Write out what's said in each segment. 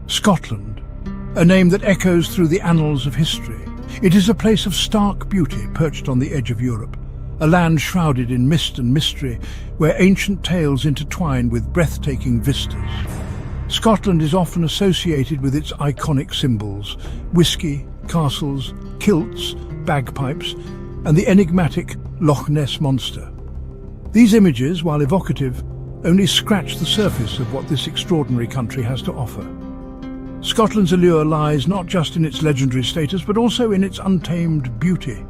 Scotland, a name that echoes through the annals of history. It is a place of stark beauty perched on the edge of Europe, a land shrouded in mist and mystery where ancient tales intertwine with breathtaking vistas. Scotland is often associated with its iconic symbols: whiskey, castles, kilts, bagpipes, and the enigmatic Loch Ness Monster. These images, while evocative, only scratch the surface of what this extraordinary country has to offer. Scotland's allure lies not just in its legendary status, but also in its untamed beauty.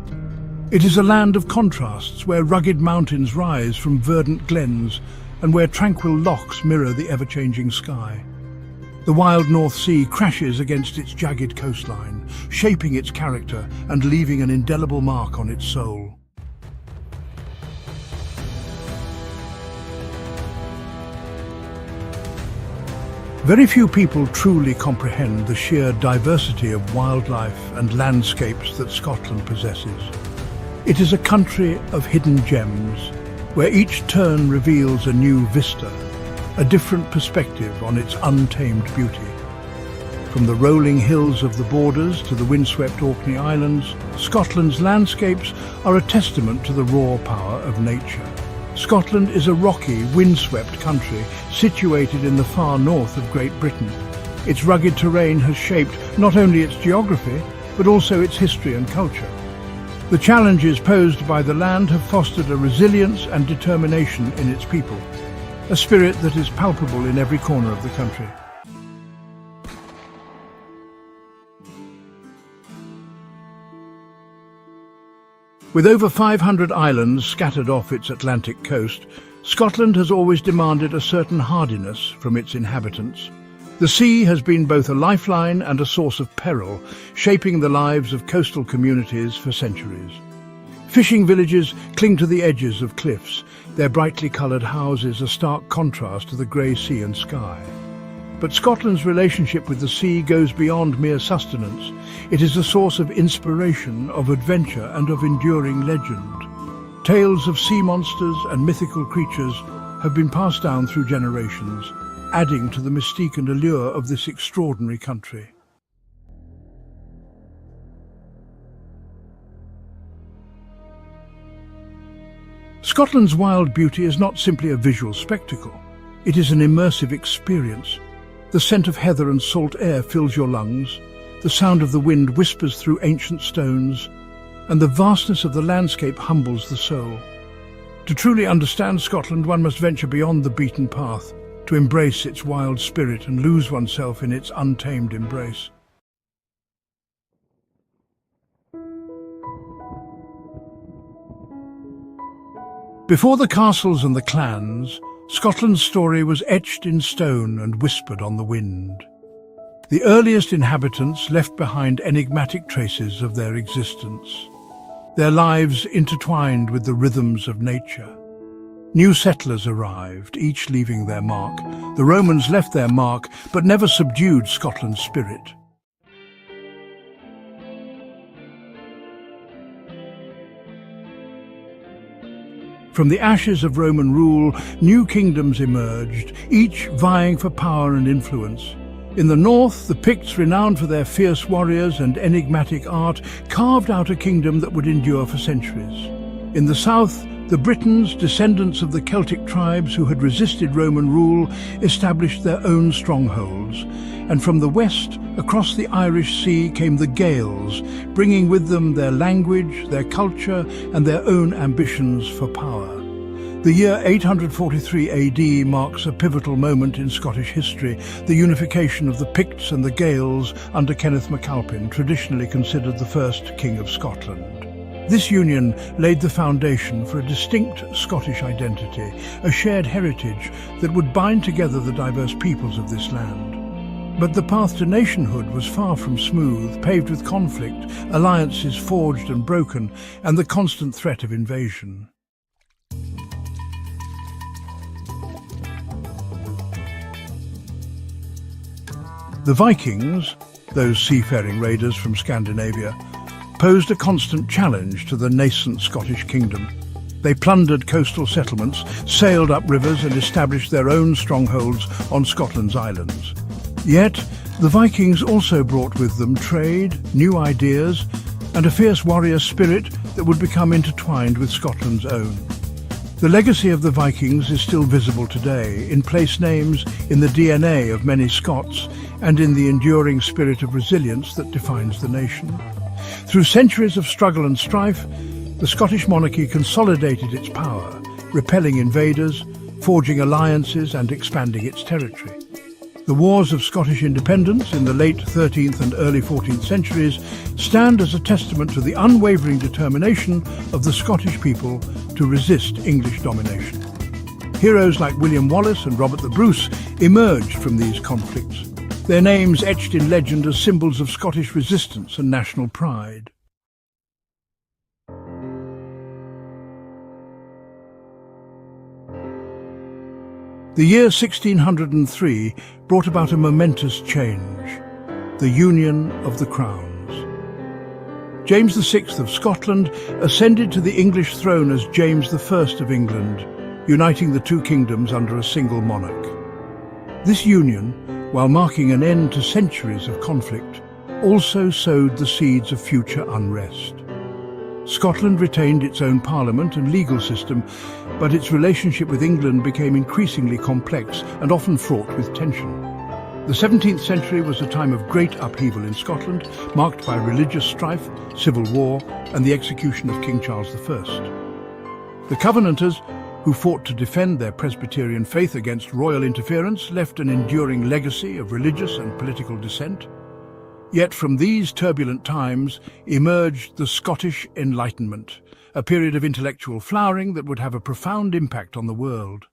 It is a land of contrasts, where rugged mountains rise from verdant glens and where tranquil lochs mirror the ever-changing sky. The wild North Sea crashes against its jagged coastline, shaping its character and leaving an indelible mark on its soul. Very few people truly comprehend the sheer diversity of wildlife and landscapes that Scotland possesses. It is a country of hidden gems, where each turn reveals a new vista, a different perspective on its untamed beauty. From the rolling hills of the Borders to the windswept Orkney Islands, Scotland's landscapes are a testament to the raw power of nature. Scotland is a rocky, windswept country situated in the far north of Great Britain. Its rugged terrain has shaped not only its geography, but also its history and culture. The challenges posed by the land have fostered a resilience and determination in its people, a spirit that is palpable in every corner of the country. With over 500 islands scattered off its Atlantic coast, Scotland has always demanded a certain hardiness from its inhabitants. The sea has been both a lifeline and a source of peril, shaping the lives of coastal communities for centuries. Fishing villages cling to the edges of cliffs, their brightly coloured houses a stark contrast to the grey sea and sky. But Scotland's relationship with the sea goes beyond mere sustenance. It is a source of inspiration, of adventure and of enduring legend. Tales of sea monsters and mythical creatures have been passed down through generations, adding to the mystique and allure of this extraordinary country. Scotland's wild beauty is not simply a visual spectacle. It is an immersive experience. The scent of heather and salt air fills your lungs, the sound of the wind whispers through ancient stones, and the vastness of the landscape humbles the soul. To truly understand Scotland, one must venture beyond the beaten path, to embrace its wild spirit and lose oneself in its untamed embrace. Before the castles and the clans, Scotland's story was etched in stone and whispered on the wind. The earliest inhabitants left behind enigmatic traces of their existence, their lives intertwined with the rhythms of nature. New settlers arrived, each leaving their mark. The Romans left their mark, but never subdued Scotland's spirit. From the ashes of Roman rule, new kingdoms emerged, each vying for power and influence. In the north, the Picts, renowned for their fierce warriors and enigmatic art, carved out a kingdom that would endure for centuries. In the south, the Britons, descendants of the Celtic tribes who had resisted Roman rule, established their own strongholds. And from the west, across the Irish Sea, came the Gaels, bringing with them their language, their culture, and their own ambitions for power. The year 843 AD marks a pivotal moment in Scottish history, the unification of the Picts and the Gaels under Kenneth MacAlpin, traditionally considered the first King of Scotland. This union laid the foundation for a distinct Scottish identity, a shared heritage that would bind together the diverse peoples of this land. But the path to nationhood was far from smooth, paved with conflict, alliances forged and broken, and the constant threat of invasion. The Vikings, those seafaring raiders from Scandinavia, posed a constant challenge to the nascent Scottish kingdom. They plundered coastal settlements, sailed up rivers and established their own strongholds on Scotland's islands. Yet, the Vikings also brought with them trade, new ideas, and a fierce warrior spirit that would become intertwined with Scotland's own. The legacy of the Vikings is still visible today, in place names, in the DNA of many Scots, and in the enduring spirit of resilience that defines the nation. Through centuries of struggle and strife, the Scottish monarchy consolidated its power, repelling invaders, forging alliances and expanding its territory. The wars of Scottish independence in the late 13th and early 14th centuries stand as a testament to the unwavering determination of the Scottish people to resist English domination. Heroes like William Wallace and Robert the Bruce emerged from these conflicts, their names etched in legend as symbols of Scottish resistance and national pride. The year 1603 brought about a momentous change, the union of the crowns. James VI of Scotland ascended to the English throne as James I of England, uniting the two kingdoms under a single monarch. This union, while marking an end to centuries of conflict, also sowed the seeds of future unrest. Scotland retained its own parliament and legal system, but its relationship with England became increasingly complex and often fraught with tension. The 17th century was a time of great upheaval in Scotland, marked by religious strife, civil war, and the execution of King Charles I. The Covenanters, who fought to defend their Presbyterian faith against royal interference, left an enduring legacy of religious and political dissent. Yet from these turbulent times emerged the Scottish Enlightenment, a period of intellectual flowering that would have a profound impact on the world.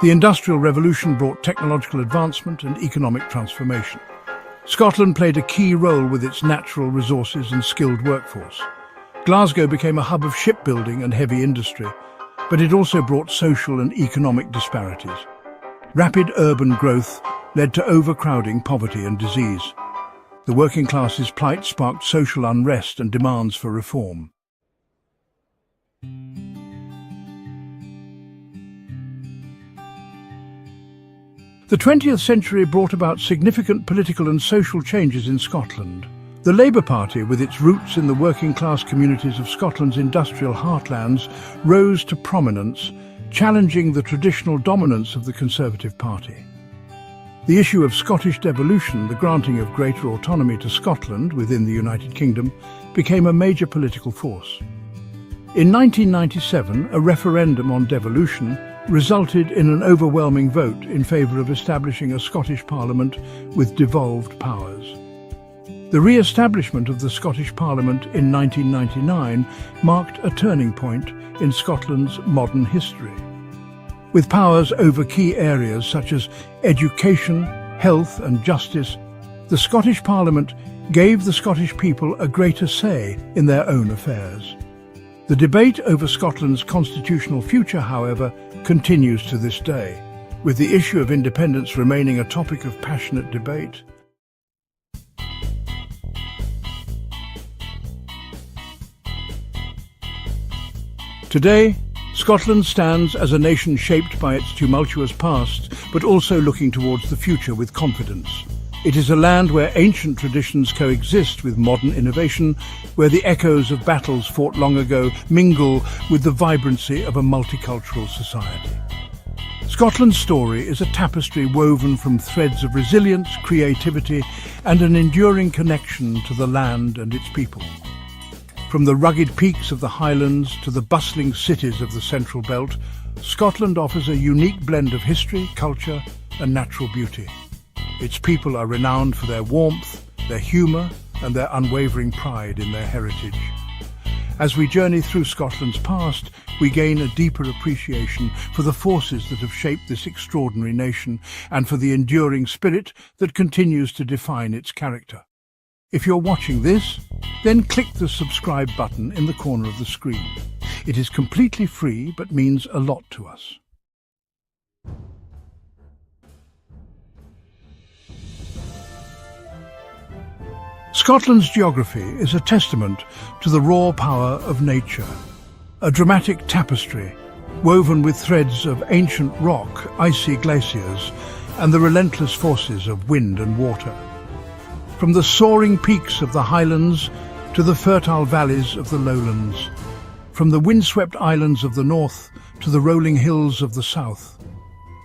The Industrial Revolution brought technological advancement and economic transformation. Scotland played a key role with its natural resources and skilled workforce. Glasgow became a hub of shipbuilding and heavy industry, but it also brought social and economic disparities. Rapid urban growth led to overcrowding, poverty and disease. The working class's plight sparked social unrest and demands for reform. The 20th century brought about significant political and social changes in Scotland. The Labour Party, with its roots in the working-class communities of Scotland's industrial heartlands, rose to prominence, challenging the traditional dominance of the Conservative Party. The issue of Scottish devolution, the granting of greater autonomy to Scotland within the United Kingdom, became a major political force. In 1997, a referendum on devolution resulted in an overwhelming vote in favour of establishing a Scottish Parliament with devolved powers. The re-establishment of the Scottish Parliament in 1999 marked a turning point in Scotland's modern history. With powers over key areas such as education, health and justice, the Scottish Parliament gave the Scottish people a greater say in their own affairs. The debate over Scotland's constitutional future, however, continues to this day, with the issue of independence remaining a topic of passionate debate. Today, Scotland stands as a nation shaped by its tumultuous past, but also looking towards the future with confidence. It is a land where ancient traditions coexist with modern innovation, where the echoes of battles fought long ago mingle with the vibrancy of a multicultural society. Scotland's story is a tapestry woven from threads of resilience, creativity, and an enduring connection to the land and its people. From the rugged peaks of the Highlands to the bustling cities of the Central Belt, Scotland offers a unique blend of history, culture, and natural beauty. Its people are renowned for their warmth, their humour, and their unwavering pride in their heritage. As we journey through Scotland's past, we gain a deeper appreciation for the forces that have shaped this extraordinary nation and for the enduring spirit that continues to define its character. If you're watching this, then click the subscribe button in the corner of the screen. It is completely free but means a lot to us. Scotland's geography is a testament to the raw power of nature, a dramatic tapestry woven with threads of ancient rock, icy glaciers, and the relentless forces of wind and water. From the soaring peaks of the Highlands to the fertile valleys of the lowlands, from the windswept islands of the north to the rolling hills of the south,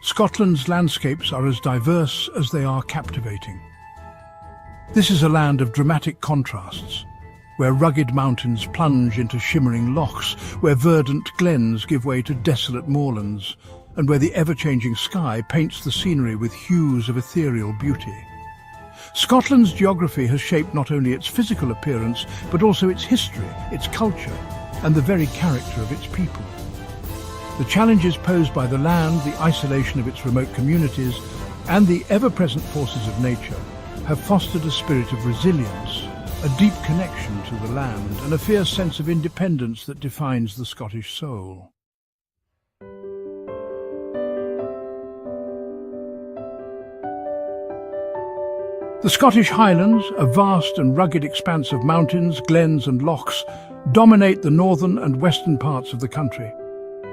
Scotland's landscapes are as diverse as they are captivating. This is a land of dramatic contrasts, where rugged mountains plunge into shimmering lochs, where verdant glens give way to desolate moorlands, and where the ever-changing sky paints the scenery with hues of ethereal beauty. Scotland's geography has shaped not only its physical appearance, but also its history, its culture, and the very character of its people. The challenges posed by the land, the isolation of its remote communities, and the ever-present forces of nature have fostered a spirit of resilience, a deep connection to the land, and a fierce sense of independence that defines the Scottish soul. The Scottish Highlands, a vast and rugged expanse of mountains, glens and lochs, dominate the northern and western parts of the country.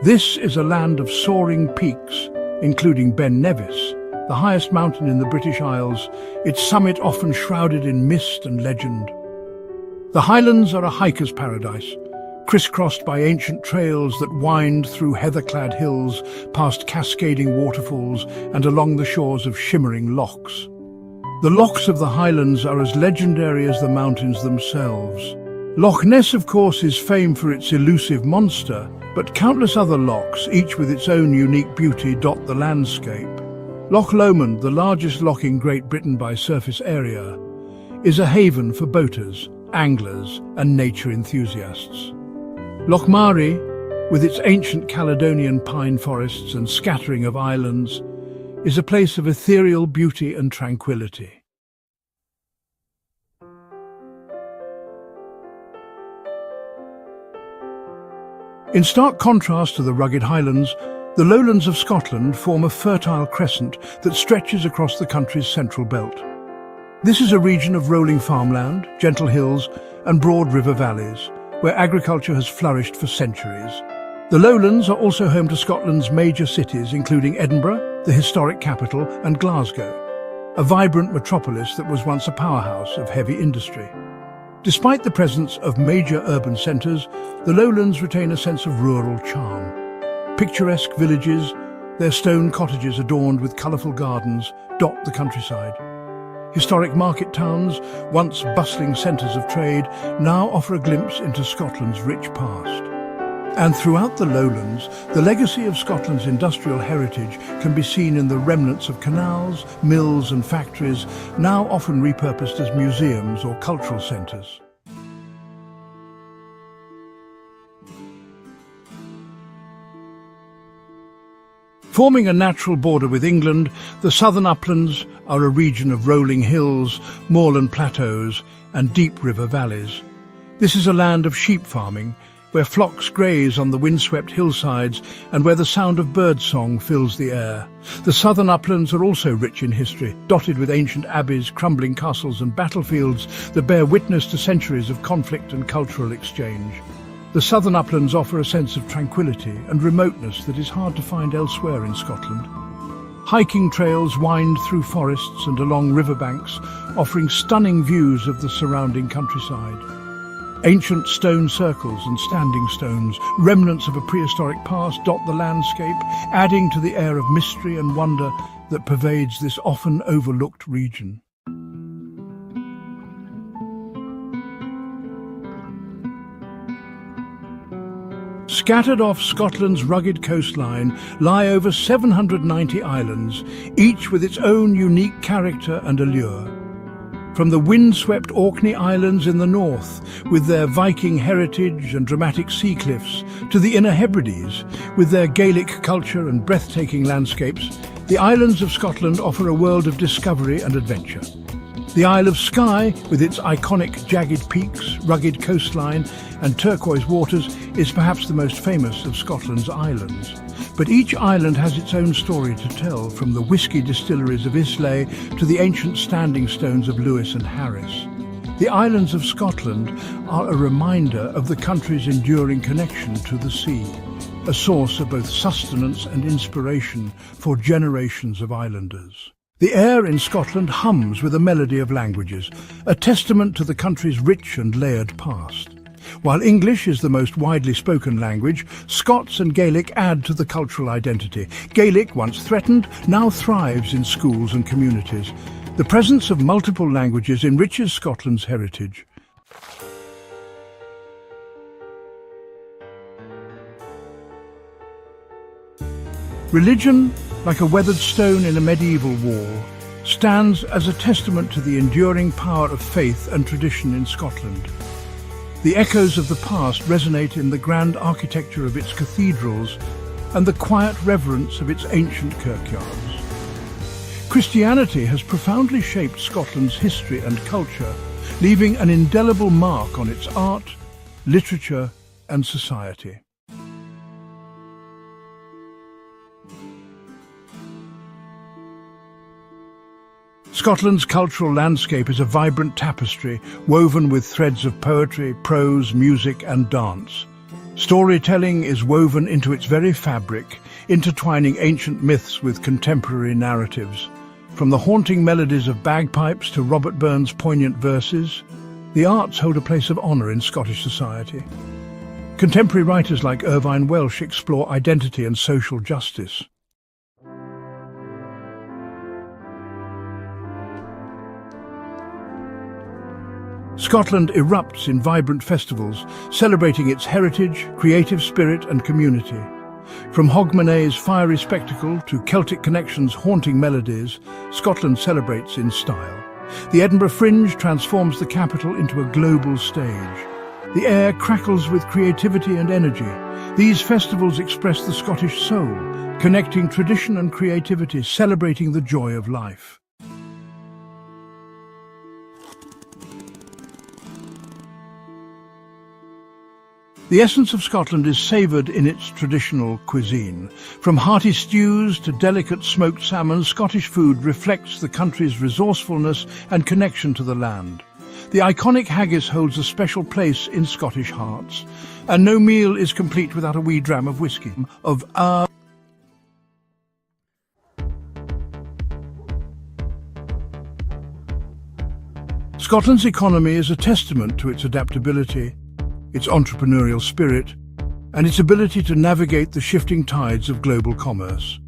This is a land of soaring peaks, including Ben Nevis, the highest mountain in the British Isles, its summit often shrouded in mist and legend. The Highlands are a hiker's paradise, crisscrossed by ancient trails that wind through heather-clad hills, past cascading waterfalls and along the shores of shimmering lochs. The lochs of the Highlands are as legendary as the mountains themselves. Loch Ness, of course, is famed for its elusive monster, but countless other lochs, each with its own unique beauty, dot the landscape. Loch Lomond, the largest loch in Great Britain by surface area, is a haven for boaters, anglers and nature enthusiasts. Loch Mari, with its ancient Caledonian pine forests and scattering of islands, is a place of ethereal beauty and tranquility. In stark contrast to the rugged Highlands, the lowlands of Scotland form a fertile crescent that stretches across the country's central belt. This is a region of rolling farmland, gentle hills and broad river valleys, where agriculture has flourished for centuries. The lowlands are also home to Scotland's major cities, including Edinburgh, the historic capital, and Glasgow, a vibrant metropolis that was once a powerhouse of heavy industry. Despite the presence of major urban centres, the lowlands retain a sense of rural charm. Picturesque villages, their stone cottages adorned with colourful gardens, dot the countryside. Historic market towns, once bustling centres of trade, now offer a glimpse into Scotland's rich past. And throughout the lowlands, the legacy of Scotland's industrial heritage can be seen in the remnants of canals, mills and factories, now often repurposed as museums or cultural centres. Forming a natural border with England, the southern uplands are a region of rolling hills, moorland plateaus and deep river valleys. This is a land of sheep farming, where flocks graze on the windswept hillsides and where the sound of birdsong fills the air. The southern uplands are also rich in history, dotted with ancient abbeys, crumbling castles and battlefields that bear witness to centuries of conflict and cultural exchange. The southern uplands offer a sense of tranquility and remoteness that is hard to find elsewhere in Scotland. Hiking trails wind through forests and along riverbanks, offering stunning views of the surrounding countryside. Ancient stone circles and standing stones, remnants of a prehistoric past, dot the landscape, adding to the air of mystery and wonder that pervades this often overlooked region. Scattered off Scotland's rugged coastline lie over 790 islands, each with its own unique character and allure. From the windswept Orkney Islands in the north, with their Viking heritage and dramatic sea cliffs, to the Inner Hebrides, with their Gaelic culture and breathtaking landscapes, the islands of Scotland offer a world of discovery and adventure. The Isle of Skye, with its iconic jagged peaks, rugged coastline and turquoise waters, is perhaps the most famous of Scotland's islands. But each island has its own story to tell, from the whisky distilleries of Islay to the ancient standing stones of Lewis and Harris. The islands of Scotland are a reminder of the country's enduring connection to the sea, a source of both sustenance and inspiration for generations of islanders. The air in Scotland hums with a melody of languages, a testament to the country's rich and layered past. While English is the most widely spoken language, Scots and Gaelic add to the cultural identity. Gaelic, once threatened, now thrives in schools and communities. The presence of multiple languages enriches Scotland's heritage. Religion, like a weathered stone in a medieval wall, stands as a testament to the enduring power of faith and tradition in Scotland. The echoes of the past resonate in the grand architecture of its cathedrals and the quiet reverence of its ancient kirkyards. Christianity has profoundly shaped Scotland's history and culture, leaving an indelible mark on its art, literature, and society. Scotland's cultural landscape is a vibrant tapestry woven with threads of poetry, prose, music and dance. Storytelling is woven into its very fabric, intertwining ancient myths with contemporary narratives. From the haunting melodies of bagpipes to Robert Burns' poignant verses, the arts hold a place of honour in Scottish society. Contemporary writers like Irvine Welsh explore identity and social justice. Scotland erupts in vibrant festivals, celebrating its heritage, creative spirit and community. From Hogmanay's fiery spectacle to Celtic Connection's haunting melodies, Scotland celebrates in style. The Edinburgh Fringe transforms the capital into a global stage. The air crackles with creativity and energy. These festivals express the Scottish soul, connecting tradition and creativity, celebrating the joy of life. The essence of Scotland is savoured in its traditional cuisine. From hearty stews to delicate smoked salmon, Scottish food reflects the country's resourcefulness and connection to the land. The iconic haggis holds a special place in Scottish hearts, and no meal is complete without a wee dram of whiskey. Scotland's economy is a testament to its adaptability, its entrepreneurial spirit, and its ability to navigate the shifting tides of global commerce.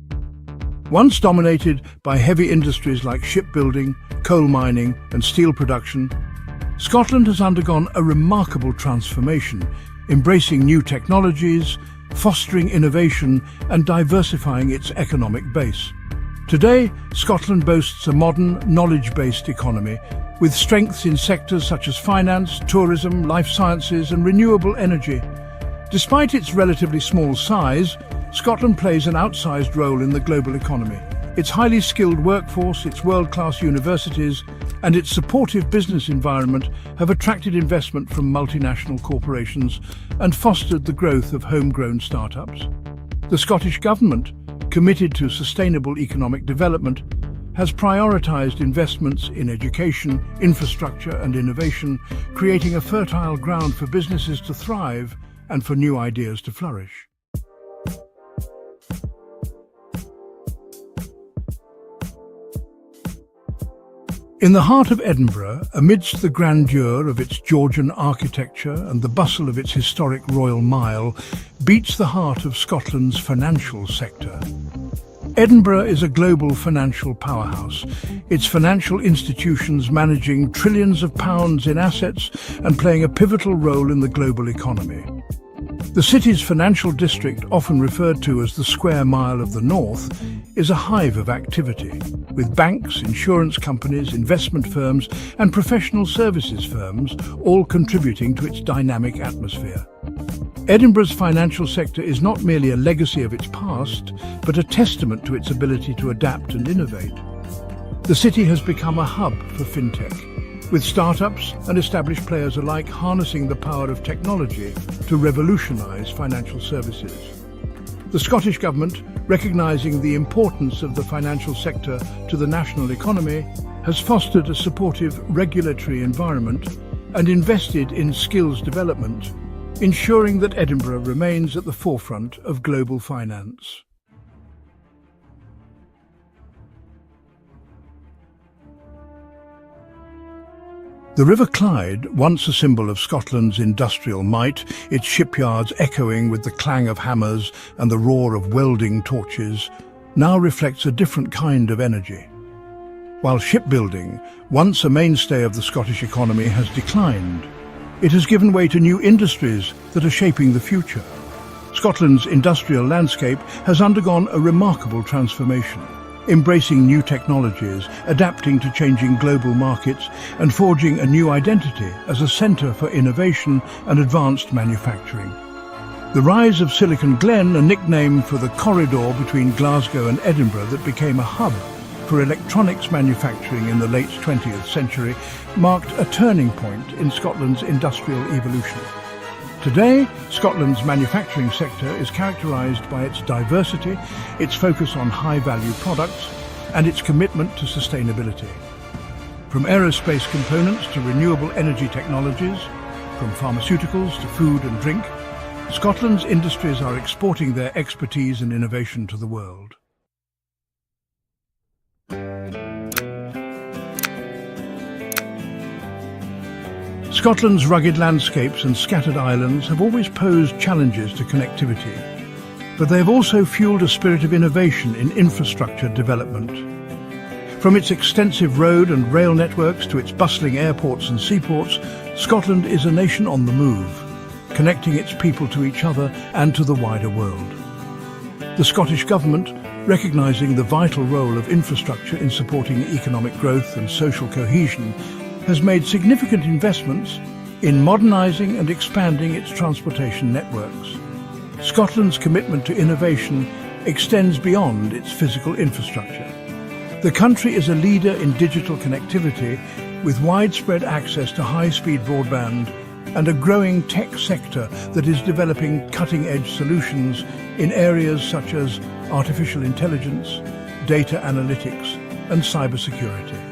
Once dominated by heavy industries like shipbuilding, coal mining, and steel production, Scotland has undergone a remarkable transformation, embracing new technologies, fostering innovation, and diversifying its economic base. Today, Scotland boasts a modern, knowledge-based economy, with strengths in sectors such as finance, tourism, life sciences and renewable energy. Despite its relatively small size, Scotland plays an outsized role in the global economy. Its highly skilled workforce, its world-class universities and its supportive business environment have attracted investment from multinational corporations and fostered the growth of homegrown startups. The Scottish Government, committed to sustainable economic development, has prioritised investments in education, infrastructure and innovation, creating a fertile ground for businesses to thrive and for new ideas to flourish. In the heart of Edinburgh, amidst the grandeur of its Georgian architecture and the bustle of its historic Royal Mile, beats the heart of Scotland's financial sector. Edinburgh is a global financial powerhouse, its financial institutions managing trillions of pounds in assets and playing a pivotal role in the global economy. The city's financial district, often referred to as the Square Mile of the North, is a hive of activity, with banks, insurance companies, investment firms and professional services firms all contributing to its dynamic atmosphere. Edinburgh's financial sector is not merely a legacy of its past, but a testament to its ability to adapt and innovate. The city has become a hub for fintech, with startups and established players alike harnessing the power of technology to revolutionize financial services. The Scottish Government, recognising the importance of the financial sector to the national economy, has fostered a supportive regulatory environment and invested in skills development, ensuring that Edinburgh remains at the forefront of global finance. The River Clyde, once a symbol of Scotland's industrial might, its shipyards echoing with the clang of hammers and the roar of welding torches, now reflects a different kind of energy. While shipbuilding, once a mainstay of the Scottish economy, has declined, it has given way to new industries that are shaping the future. Scotland's industrial landscape has undergone a remarkable transformation, embracing new technologies, adapting to changing global markets, and forging a new identity as a centre for innovation and advanced manufacturing. The rise of Silicon Glen, a nickname for the corridor between Glasgow and Edinburgh that became a hub for electronics manufacturing in the late 20th century, marked a turning point in Scotland's industrial evolution. Today, Scotland's manufacturing sector is characterised by its diversity, its focus on high-value products, and its commitment to sustainability. From aerospace components to renewable energy technologies, from pharmaceuticals to food and drink, Scotland's industries are exporting their expertise and innovation to the world. Scotland's rugged landscapes and scattered islands have always posed challenges to connectivity, but they have also fueled a spirit of innovation in infrastructure development. From its extensive road and rail networks to its bustling airports and seaports, Scotland is a nation on the move, connecting its people to each other and to the wider world. The Scottish Government, recognising the vital role of infrastructure in supporting economic growth and social cohesion, has made significant investments in modernising and expanding its transportation networks. Scotland's commitment to innovation extends beyond its physical infrastructure. The country is a leader in digital connectivity with widespread access to high-speed broadband and a growing tech sector that is developing cutting-edge solutions in areas such as artificial intelligence, data analytics and cybersecurity.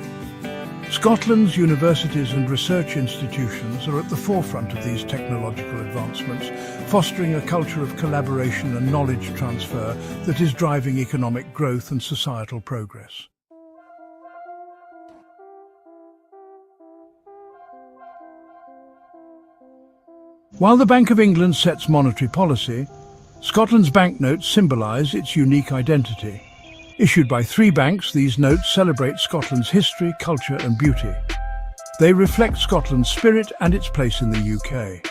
Scotland's universities and research institutions are at the forefront of these technological advancements, fostering a culture of collaboration and knowledge transfer that is driving economic growth and societal progress. While the Bank of England sets monetary policy, Scotland's banknotes symbolise its unique identity. Issued by 3 banks, these notes celebrate Scotland's history, culture and beauty. They reflect Scotland's spirit and its place in the UK.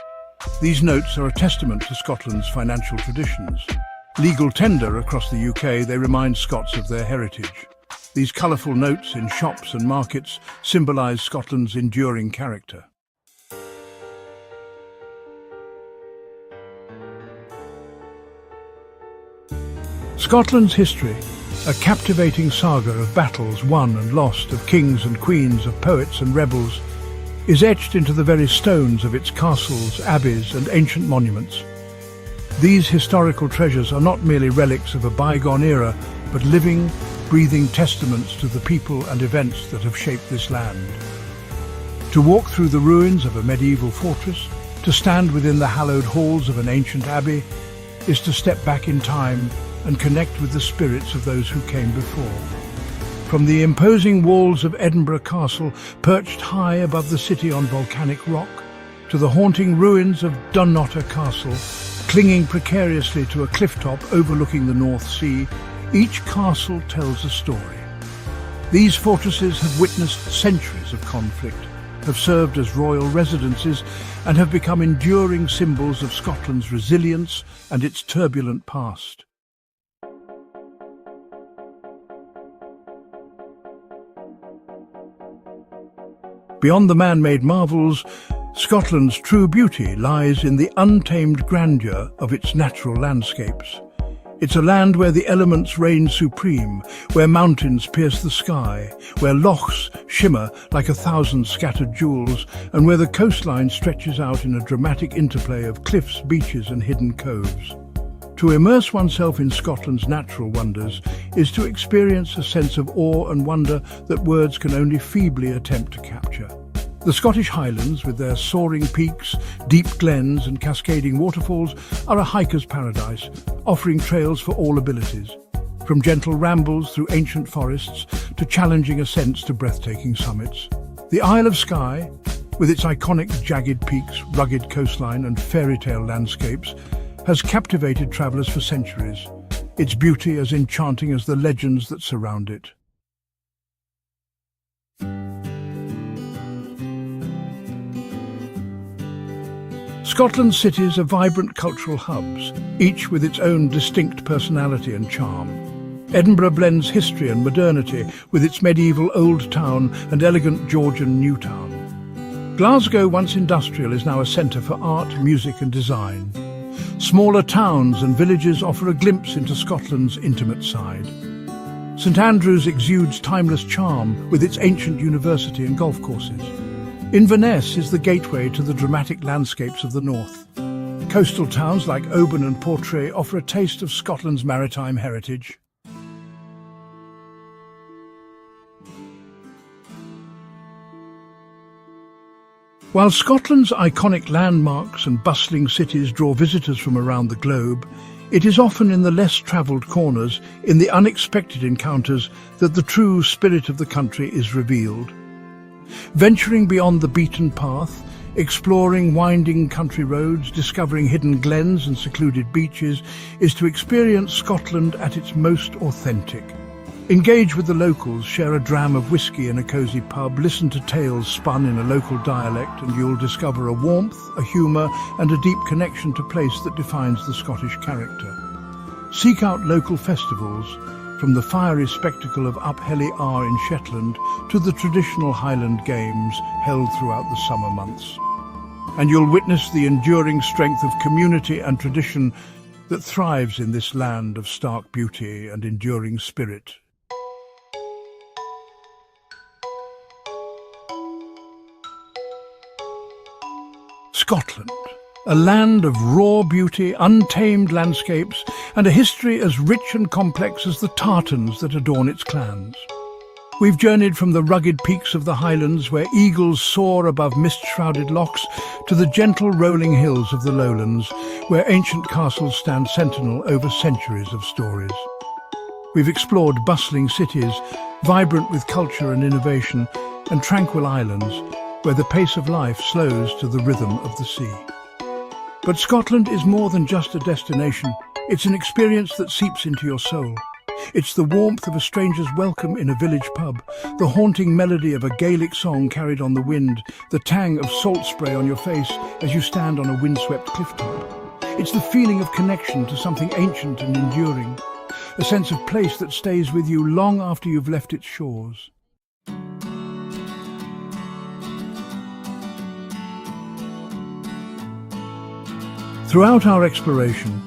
These notes are a testament to Scotland's financial traditions. Legal tender across the UK, they remind Scots of their heritage. These colourful notes in shops and markets symbolise Scotland's enduring character. Scotland's history, a captivating saga of battles won and lost, of kings and queens, of poets and rebels, is etched into the very stones of its castles, abbeys and ancient monuments. These historical treasures are not merely relics of a bygone era, but living, breathing testaments to the people and events that have shaped this land. To walk through the ruins of a medieval fortress, to stand within the hallowed halls of an ancient abbey, is to step back in time and connect with the spirits of those who came before. From the imposing walls of Edinburgh Castle, perched high above the city on volcanic rock, to the haunting ruins of Dunnottar Castle, clinging precariously to a cliff top overlooking the North Sea, each castle tells a story. These fortresses have witnessed centuries of conflict, have served as royal residences, and have become enduring symbols of Scotland's resilience and its turbulent past. Beyond the man-made marvels, Scotland's true beauty lies in the untamed grandeur of its natural landscapes. It's a land where the elements reign supreme, where mountains pierce the sky, where lochs shimmer like 1,000 scattered jewels, and where the coastline stretches out in a dramatic interplay of cliffs, beaches and hidden coves. To immerse oneself in Scotland's natural wonders is to experience a sense of awe and wonder that words can only feebly attempt to capture. The Scottish Highlands, with their soaring peaks, deep glens and cascading waterfalls, are a hiker's paradise, offering trails for all abilities. From gentle rambles through ancient forests to challenging ascents to breathtaking summits. The Isle of Skye, with its iconic jagged peaks, rugged coastline and fairy tale landscapes, has captivated travellers for centuries, its beauty as enchanting as the legends that surround it. Scotland's cities are vibrant cultural hubs, each with its own distinct personality and charm. Edinburgh blends history and modernity with its medieval Old Town and elegant Georgian New Town. Glasgow, once industrial, is now a centre for art, music and design. Smaller towns and villages offer a glimpse into Scotland's intimate side. St Andrews exudes timeless charm with its ancient university and golf courses. Inverness is the gateway to the dramatic landscapes of the north. Coastal towns like Oban and Portray offer a taste of Scotland's maritime heritage. While Scotland's iconic landmarks and bustling cities draw visitors from around the globe, it is often in the less travelled corners, in the unexpected encounters, that the true spirit of the country is revealed. Venturing beyond the beaten path, exploring winding country roads, discovering hidden glens and secluded beaches, is to experience Scotland at its most authentic. Engage with the locals, share a dram of whiskey in a cosy pub, listen to tales spun in a local dialect, and you'll discover a warmth, a humour and a deep connection to place that defines the Scottish character. Seek out local festivals, from the fiery spectacle of Uphelly R in Shetland to the traditional Highland Games held throughout the summer months. And you'll witness the enduring strength of community and tradition that thrives in this land of stark beauty and enduring spirit. Scotland, a land of raw beauty, untamed landscapes, and a history as rich and complex as the tartans that adorn its clans. We've journeyed from the rugged peaks of the Highlands, where eagles soar above mist-shrouded lochs, to the gentle rolling hills of the lowlands, where ancient castles stand sentinel over centuries of stories. We've explored bustling cities, vibrant with culture and innovation, and tranquil islands, where the pace of life slows to the rhythm of the sea. But Scotland is more than just a destination. It's an experience that seeps into your soul. It's the warmth of a stranger's welcome in a village pub, the haunting melody of a Gaelic song carried on the wind, the tang of salt spray on your face as you stand on a windswept clifftop. It's the feeling of connection to something ancient and enduring, a sense of place that stays with you long after you've left its shores. Throughout our exploration,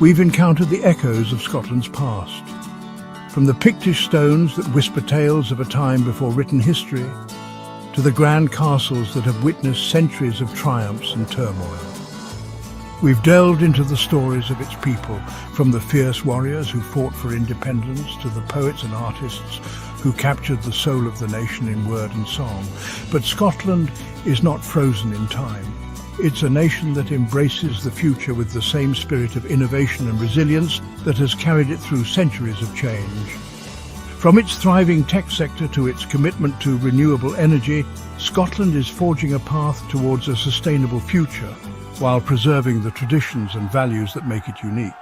we've encountered the echoes of Scotland's past. From the Pictish stones that whisper tales of a time before written history, to the grand castles that have witnessed centuries of triumphs and turmoil. We've delved into the stories of its people, from the fierce warriors who fought for independence to the poets and artists who captured the soul of the nation in word and song. But Scotland is not frozen in time. It's a nation that embraces the future with the same spirit of innovation and resilience that has carried it through centuries of change. From its thriving tech sector to its commitment to renewable energy, Scotland is forging a path towards a sustainable future while preserving the traditions and values that make it unique.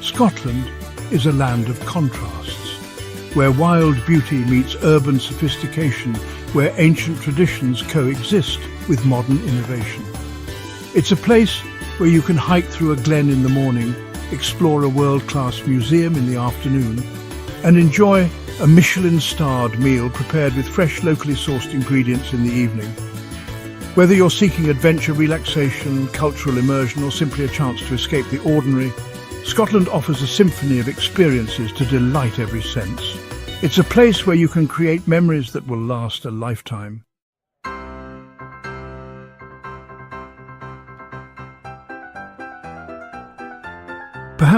Scotland is a land of contrasts, where wild beauty meets urban sophistication, where ancient traditions coexist with modern innovation. It's a place where you can hike through a glen in the morning, explore a world-class museum in the afternoon, and enjoy a Michelin-starred meal prepared with fresh, locally sourced ingredients in the evening. Whether you're seeking adventure, relaxation, cultural immersion, or simply a chance to escape the ordinary, Scotland offers a symphony of experiences to delight every sense. It's a place where you can create memories that will last a lifetime.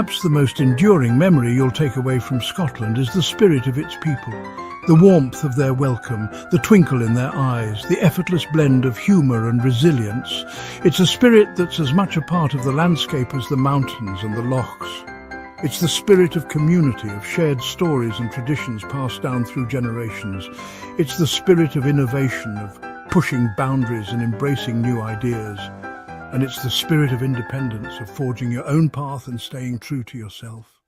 Perhaps the most enduring memory you'll take away from Scotland is the spirit of its people. The warmth of their welcome, the twinkle in their eyes, the effortless blend of humour and resilience. It's a spirit that's as much a part of the landscape as the mountains and the lochs. It's the spirit of community, of shared stories and traditions passed down through generations. It's the spirit of innovation, of pushing boundaries and embracing new ideas. And it's the spirit of independence, of forging your own path and staying true to yourself.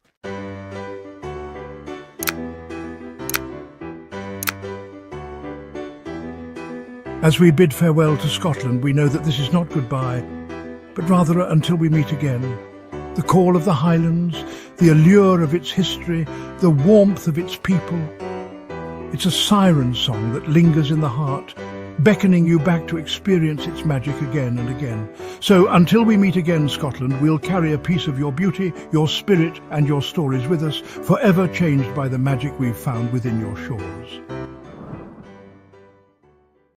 As we bid farewell to Scotland, we know that this is not goodbye, but rather until we meet again. The call of the Highlands, the allure of its history, the warmth of its people. It's a siren song that lingers in the heart, beckoning you back to experience its magic again and again. So until we meet again, Scotland, we'll carry a piece of your beauty, your spirit and your stories with us, forever changed by the magic we've found within your shores.